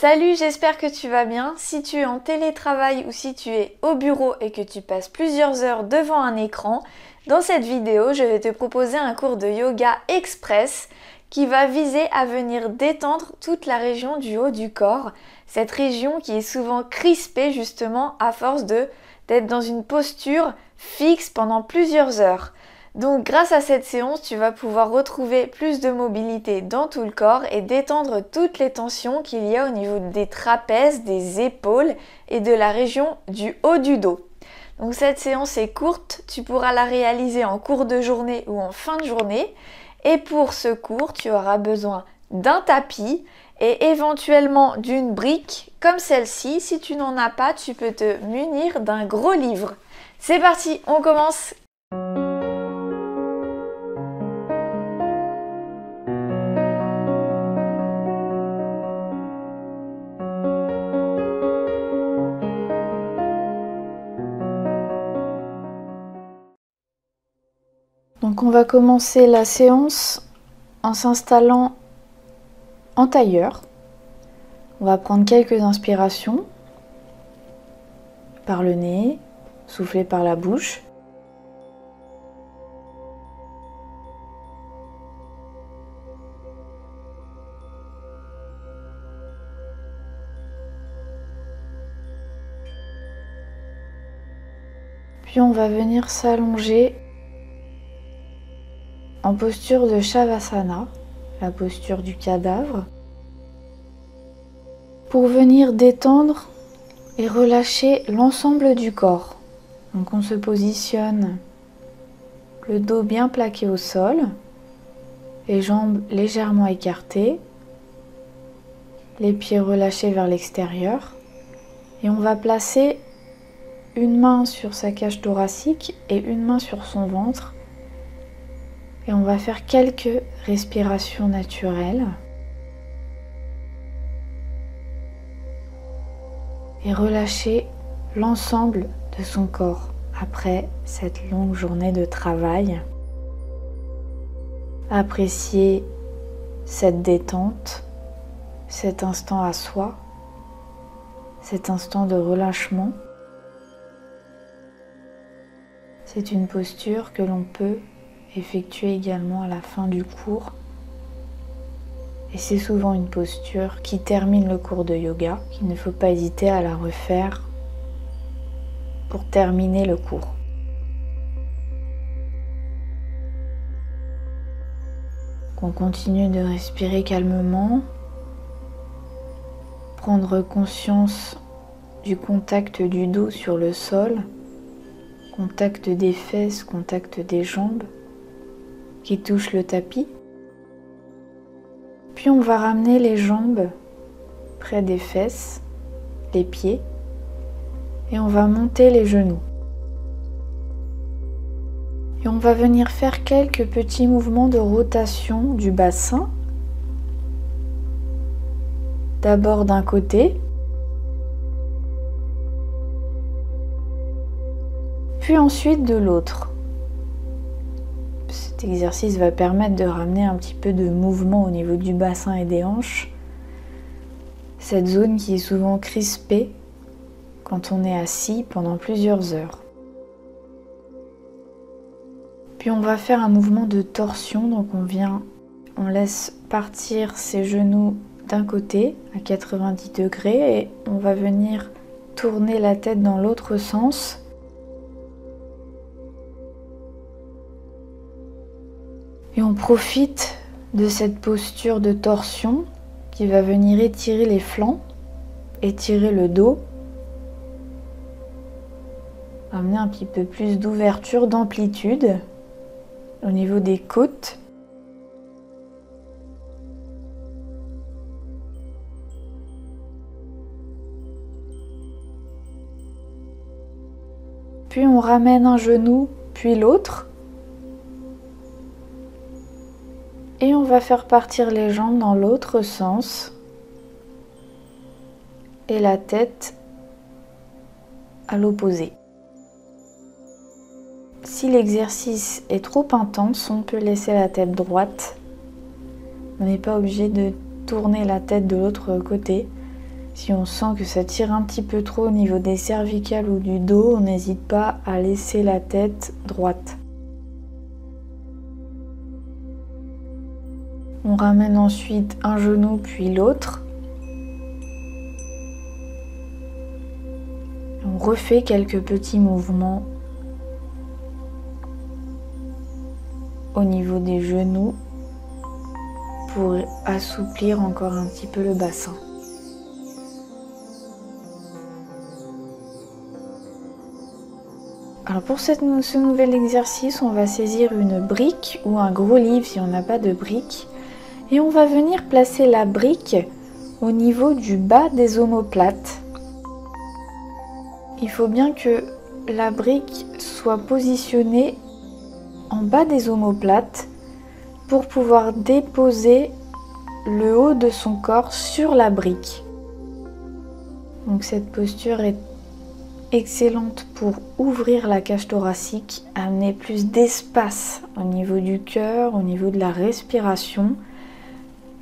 Salut, j'espère que tu vas bien. Si tu es en télétravail ou si tu es au bureau et que tu passes plusieurs heures devant un écran, dans cette vidéo, je vais te proposer un cours de yoga express qui va viser à venir détendre toute la région du haut du corps, cette région qui est souvent crispée justement à force d'être dans une posture fixe pendant plusieurs heures. Donc grâce à cette séance, tu vas pouvoir retrouver plus de mobilité dans tout le corps et détendre toutes les tensions qu'il y a au niveau des trapèzes, des épaules et de la région du haut du dos. Donc cette séance est courte, tu pourras la réaliser en cours de journée ou en fin de journée. Et pour ce cours, tu auras besoin d'un tapis et éventuellement d'une brique comme celle-ci. Si tu n'en as pas, tu peux te munir d'un gros livre. C'est parti, on commence! Donc on va commencer la séance en s'installant en tailleur. On va prendre quelques inspirations par le nez, souffler par la bouche. Puis on va venir s'allonger en posture de Shavasana, la posture du cadavre, pour venir détendre et relâcher l'ensemble du corps. Donc on se positionne, le dos bien plaqué au sol, les jambes légèrement écartées, les pieds relâchés vers l'extérieur, et on va placer une main sur sa cage thoracique et une main sur son ventre. Et on va faire quelques respirations naturelles. Et relâcher l'ensemble de son corps après cette longue journée de travail. Apprécier cette détente, cet instant à soi, cet instant de relâchement. C'est une posture que l'on peut effectuer également à la fin du cours. Et c'est souvent une posture qui termine le cours de yoga, qu'il ne faut pas hésiter à la refaire pour terminer le cours. On continue de respirer calmement, prendre conscience du contact du dos sur le sol, contact des fesses, contact des jambes qui touchent le tapis. Puis on va ramener les jambes près des fesses, les pieds, et on va monter les genoux. Et on va venir faire quelques petits mouvements de rotation du bassin. D'abord d'un côté, puis ensuite de l'autre. Cet exercice va permettre de ramener un petit peu de mouvement au niveau du bassin et des hanches. Cette zone qui est souvent crispée quand on est assis pendant plusieurs heures. Puis on va faire un mouvement de torsion, donc on laisse partir ses genoux d'un côté à 90 degrés et on va venir tourner la tête dans l'autre sens. Et on profite de cette posture de torsion qui va venir étirer les flancs, étirer le dos, amener un petit peu plus d'ouverture, d'amplitude au niveau des côtes. Puis on ramène un genou, puis l'autre. Et on va faire partir les jambes dans l'autre sens et la tête à l'opposé. Si l'exercice est trop intense, on peut laisser la tête droite. On n'est pas obligé de tourner la tête de l'autre côté. Si on sent que ça tire un petit peu trop au niveau des cervicales ou du dos, on n'hésite pas à laisser la tête droite. On ramène ensuite un genou puis l'autre. On refait quelques petits mouvements au niveau des genoux pour assouplir encore un petit peu le bassin. Alors pour ce nouvel exercice, on va saisir une brique ou un gros livre si on n'a pas de brique. Et on va venir placer la brique au niveau du bas des omoplates. Il faut bien que la brique soit positionnée en bas des omoplates pour pouvoir déposer le haut de son corps sur la brique. Donc cette posture est excellente pour ouvrir la cage thoracique, amener plus d'espace au niveau du cœur, au niveau de la respiration.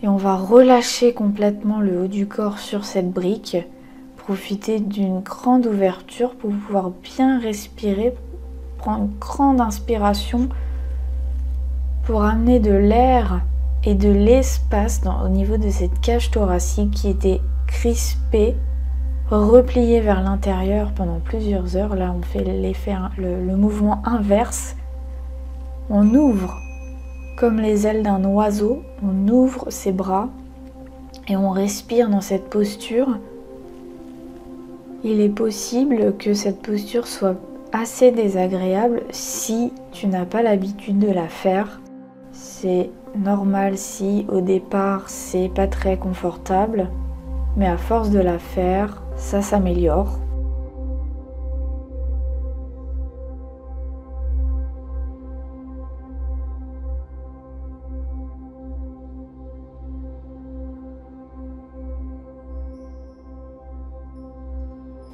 Et on va relâcher complètement le haut du corps sur cette brique. Profiter d'une grande ouverture pour pouvoir bien respirer, prendre une grande inspiration pour amener de l'air et de l'espace au niveau de cette cage thoracique qui était crispée, repliée vers l'intérieur pendant plusieurs heures. Là, on fait le mouvement inverse. On ouvre comme les ailes d'un oiseau, on ouvre ses bras et on respire dans cette posture. Il est possible que cette posture soit assez désagréable si tu n'as pas l'habitude de la faire. C'est normal si au départ c'est pas très confortable, mais à force de la faire, ça s'améliore.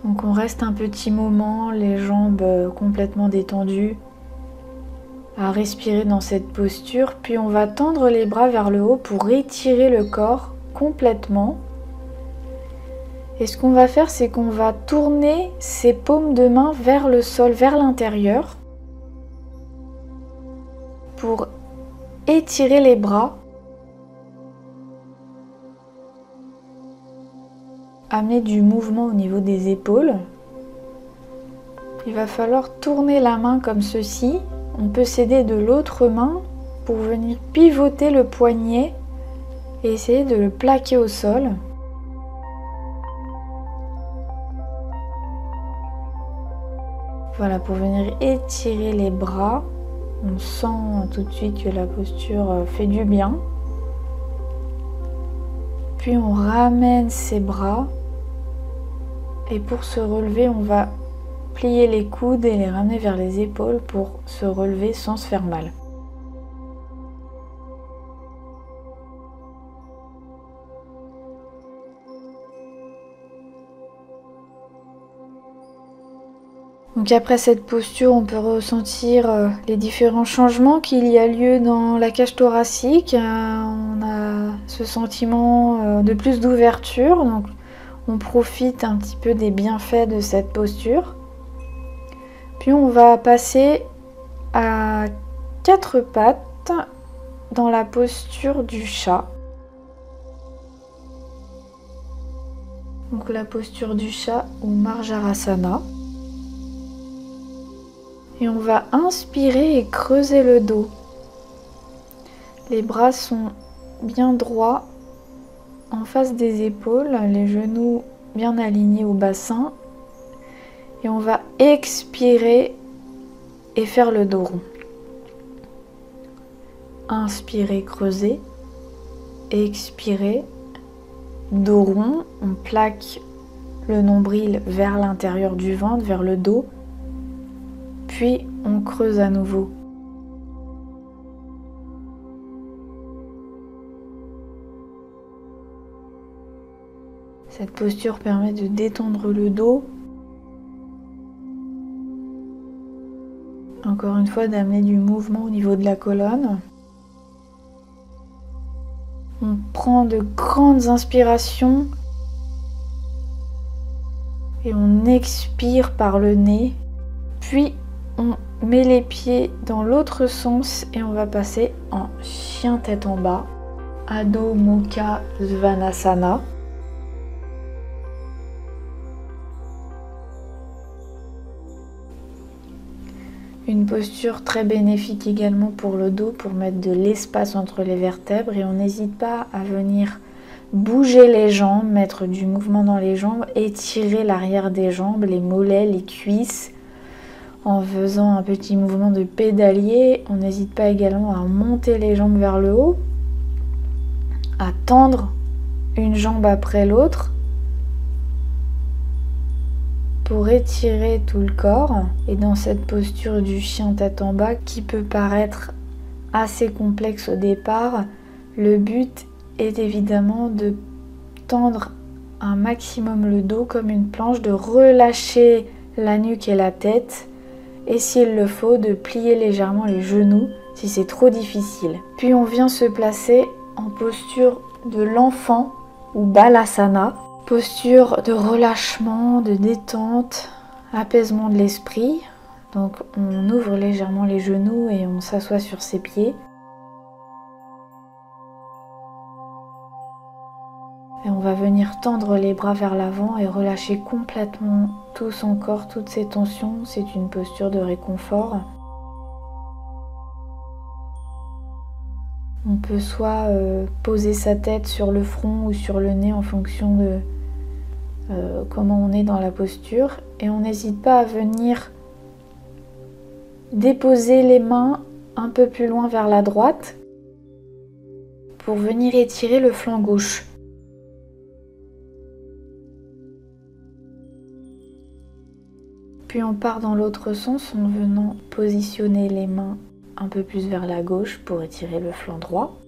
Donc on reste un petit moment, les jambes complètement détendues, à respirer dans cette posture, puis on va tendre les bras vers le haut pour étirer le corps complètement. Et ce qu'on va faire, c'est qu'on va tourner ses paumes de main vers le sol, vers l'intérieur, pour étirer les bras, amener du mouvement au niveau des épaules. Il va falloir tourner la main comme ceci. On peut s'aider de l'autre main pour venir pivoter le poignet et essayer de le plaquer au sol. Voilà, pour venir étirer les bras. On sent tout de suite que la posture fait du bien. Puis on ramène ses bras. Et pour se relever, on va plier les coudes et les ramener vers les épaules pour se relever sans se faire mal. Donc après cette posture, on peut ressentir les différents changements qu'il y a lieu dans la cage thoracique. On a ce sentiment de plus d'ouverture, donc on profite un petit peu des bienfaits de cette posture. Puis on va passer à 4 pattes dans la posture du chat. Donc la posture du chat ou Marjarasana. Et on va inspirer et creuser le dos. Les bras sont bien droits en face des épaules, les genoux bien alignés au bassin. Et on va expirer et faire le dos rond. Inspirer, creuser. Expirer, dos rond. On plaque le nombril vers l'intérieur du ventre, vers le dos. Puis on creuse à nouveau. Cette posture permet de détendre le dos. Encore une fois, d'amener du mouvement au niveau de la colonne. On prend de grandes inspirations et on expire par le nez. Puis on met les pieds dans l'autre sens et on va passer en chien tête en bas, Adho Mukha Svanasana. Une posture très bénéfique également pour le dos, pour mettre de l'espace entre les vertèbres, et on n'hésite pas à venir bouger les jambes, mettre du mouvement dans les jambes, étirer l'arrière des jambes, les mollets, les cuisses, en faisant un petit mouvement de pédalier. On n'hésite pas également à monter les jambes vers le haut, à tendre une jambe après l'autre pour étirer tout le corps. Et dans cette posture du chien tête en bas qui peut paraître assez complexe au départ, le but est évidemment de tendre un maximum le dos comme une planche, de relâcher la nuque et la tête, et s'il le faut de plier légèrement les genoux si c'est trop difficile. Puis on vient se placer en posture de l'enfant ou Balasana, posture de relâchement, de détente, apaisement de l'esprit. Donc on ouvre légèrement les genoux et on s'assoit sur ses pieds. Et on va venir tendre les bras vers l'avant et relâcher complètement tout son corps, toutes ses tensions. C'est une posture de réconfort. On peut soit poser sa tête sur le front ou sur le nez en fonction de comment on est dans la posture. Et on n'hésite pas à venir déposer les mains un peu plus loin vers la droite pour venir étirer le flanc gauche. Puis on part dans l'autre sens en venant positionner les mains un peu plus vers la gauche pour étirer le flanc droit.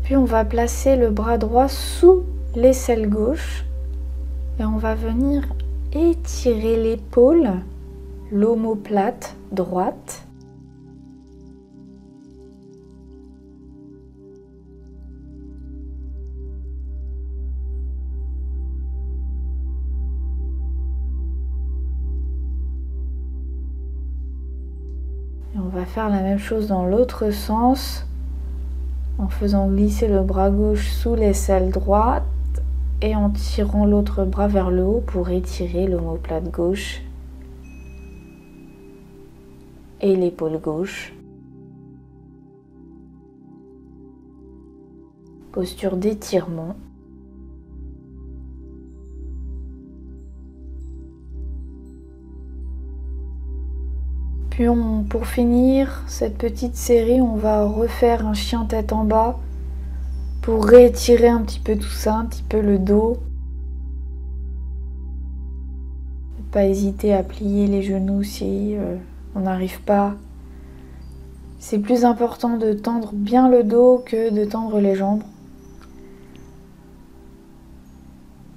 Puis on va placer le bras droit sous l'aisselle gauche et on va venir étirer l'épaule, l'omoplate droite. Et on va faire la même chose dans l'autre sens, en faisant glisser le bras gauche sous l'aisselle droite et en tirant l'autre bras vers le haut pour étirer l'omoplate gauche et l'épaule gauche. Posture d'étirement. Puis pour finir cette petite série, on va refaire un chien tête en bas pour réétirer un petit peu tout ça, un petit peu le dos. Ne pas hésiter à plier les genoux si on n'arrive pas. C'est plus important de tendre bien le dos que de tendre les jambes.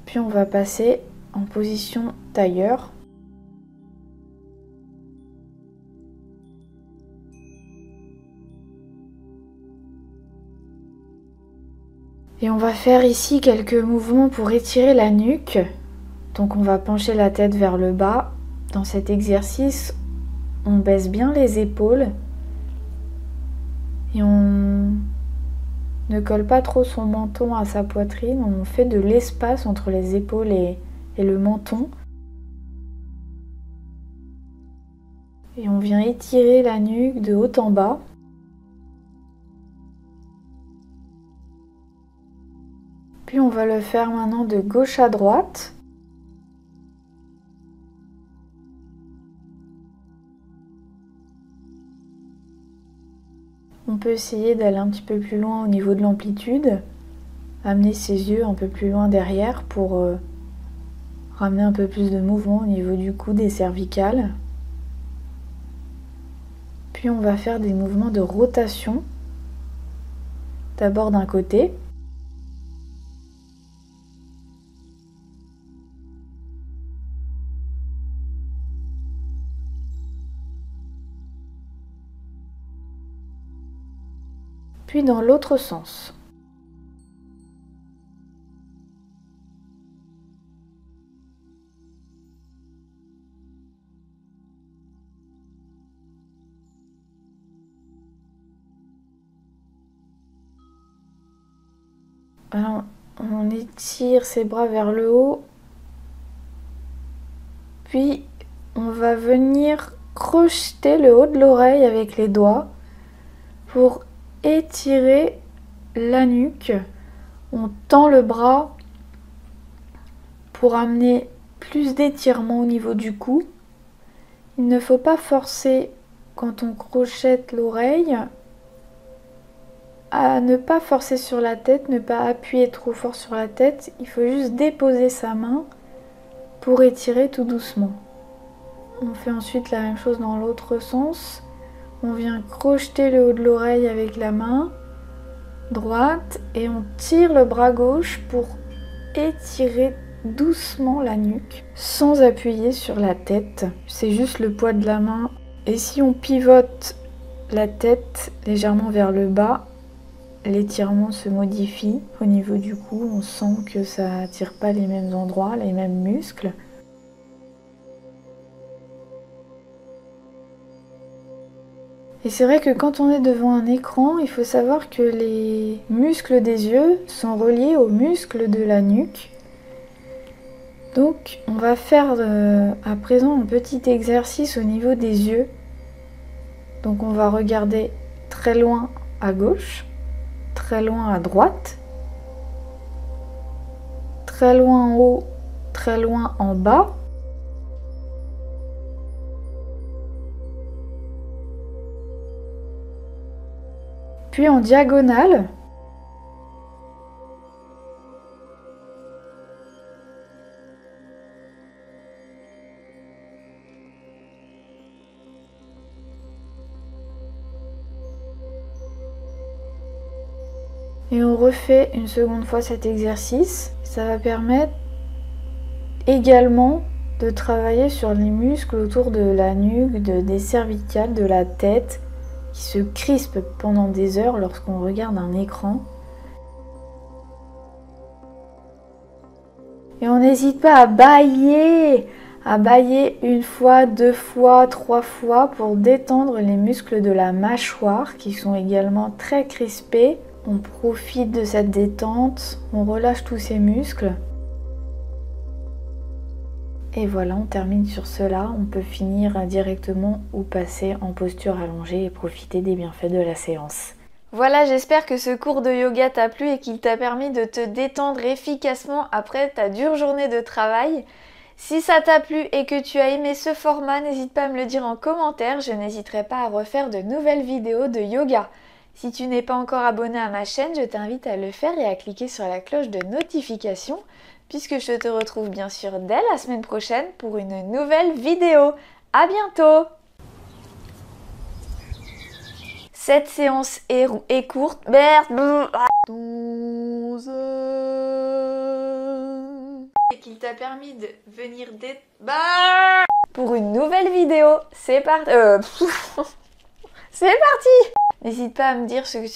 Puis on va passer en position tailleur. Et on va faire ici quelques mouvements pour étirer la nuque. Donc on va pencher la tête vers le bas. Dans cet exercice, on baisse bien les épaules et on ne colle pas trop son menton à sa poitrine. On fait de l'espace entre les épaules et le menton. Et on vient étirer la nuque de haut en bas. Puis on va le faire maintenant de gauche à droite. On peut essayer d'aller un petit peu plus loin au niveau de l'amplitude, amener ses yeux un peu plus loin derrière pour ramener un peu plus de mouvement au niveau du coude et cervicales. Puis on va faire des mouvements de rotation, d'abord d'un côté. puis dans l'autre sens. Alors, on étire ses bras vers le haut, puis on va venir crocheter le haut de l'oreille avec les doigts pour étirer la nuque. On tend le bras pour amener plus d'étirement au niveau du cou. Il ne faut pas forcer quand on crochette l'oreille, à ne pas forcer sur la tête, ne pas appuyer trop fort sur la tête. Il faut juste déposer sa main pour étirer tout doucement. On fait ensuite la même chose dans l'autre sens. On vient crocheter le haut de l'oreille avec la main droite et on tire le bras gauche pour étirer doucement la nuque sans appuyer sur la tête. C'est juste le poids de la main. Et si on pivote la tête légèrement vers le bas, l'étirement se modifie au niveau du cou. On sent que ça attire pas les mêmes endroits, les mêmes muscles. Et c'est vrai que quand on est devant un écran, il faut savoir que les muscles des yeux sont reliés aux muscles de la nuque. Donc on va faire à présent un petit exercice au niveau des yeux. Donc on va regarder très loin à gauche, très loin à droite, très loin en haut, très loin en bas. Puis en diagonale. Et on refait une seconde fois cet exercice. Ça va permettre également de travailler sur les muscles autour de la nuque, des cervicales, de la tête, qui se crispent pendant des heures lorsqu'on regarde un écran. Et on n'hésite pas à bâiller une fois, deux fois, trois fois pour détendre les muscles de la mâchoire qui sont également très crispés. On profite de cette détente, on relâche tous ces muscles. Et voilà, on termine sur cela. On peut finir directement ou passer en posture allongée et profiter des bienfaits de la séance. Voilà, j'espère que ce cours de yoga t'a plu et qu'il t'a permis de te détendre efficacement après ta dure journée de travail. Si ça t'a plu et que tu as aimé ce format, n'hésite pas à me le dire en commentaire, je n'hésiterai pas à refaire de nouvelles vidéos de yoga. Si tu n'es pas encore abonné à ma chaîne, je t'invite à le faire et à cliquer sur la cloche de notification, puisque je te retrouve bien sûr dès la semaine prochaine pour une nouvelle vidéo. À bientôt! Cette séance est courte. Merde! 12 et qu'il t'a permis de venir pour une nouvelle vidéo. C'est parti. C'est parti. N'hésite pas à me dire ce que